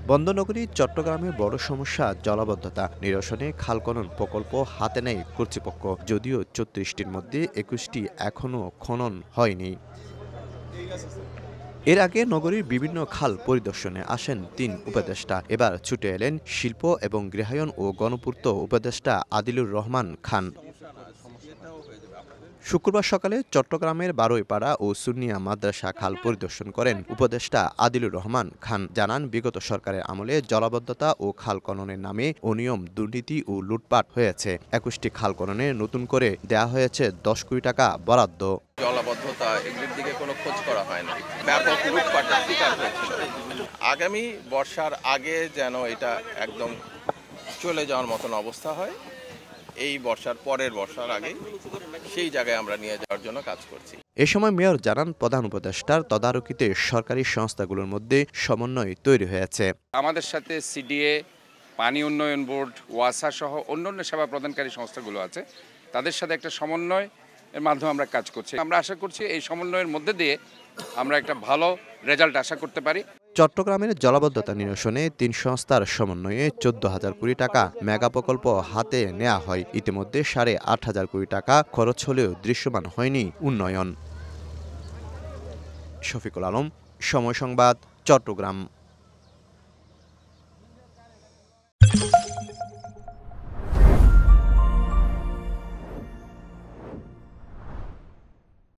বন্দরনগরী চট্টগ্রামে বড় সমস্যা জলাবদ্ধতা নিরসনে খাল খনন প্রকল্প হাতে নেয় কর্তৃপক্ষ। যদিও ৩৪টির মধ্যে ২১টি এখনও খনন হয়নি। এর আগে নগরীর বিভিন্ন খাল পরিদর্শনে আসেন ৩ উপদেষ্টা। এবার ছুটে এলেন শিল্প এবং গৃহায়ন ও গণপূর্ত উপদেষ্টা আদিলুর রহমান খান। শুক্রবার সকালে চট্টগ্রামের বারুইপাড়া ও সুন্নিয়া মাদ্রাসা খাল পরিদর্শন করেন উপদেষ্টা আদিলুর রহমান খান। জানান, বিগত সরকারের আমলে জলাবদ্ধতা ও খাল খননের নামে অনিয়ম, দুর্নীতি ও লুটপাট হয়েছে। ২১টি খাল খননে নতুন করে দেয়া হয়েছে ১০ কোটি টাকা বরাদ্দ। জলাবদ্ধতা এগুলির দিকে কোনো খোঁজ করা হয়নি, ব্যাপক লুটপাটের শিকার হয়েছিল। আগামী বর্ষার আগে যেন এটা একদম চলে যাওয়ার মতন অবস্থা হয়, এই বর্ষার পরের বর্ষার আগে সেই জায়গায় আমরা নিয়ে যাওয়ার জন্য কাজ করছি। এ সময় মেয়র জানান, প্রধান উপদেষ্টার তদারকিতে সরকারি সংস্থাগুলোর মধ্যে সমন্বয় তৈরি হয়েছে। আমাদের সাথে সিডিএ, পানি উন্নয়ন বোর্ড, ওয়াসা সহ অন্যান্য সেবা প্রদানকারী সংস্থাগুলো আছে, তাদের সাথে একটা সমন্বয় এর মাধ্যমে আমরা কাজ করছি। আমরা আশা করছি এই সমন্বয়ের মধ্যে দিয়ে আমরা একটা ভালো রেজাল্ট আশা করতে পারি। চট্টগ্রামের জলাবদ্ধতা নিরসনে ৩ সংস্থার সমন্বয়ে ১৪,০০০ কোটি টাকা মেগা প্রকল্প হাতে নেওয়া হয়। ইতিমধ্যে ৮,৫০০ কোটি টাকা খরচ হলেও দৃশ্যমান হয়নি উন্নয়ন। শফিকুল আলম, সময় সংবাদ, চট্টগ্রাম।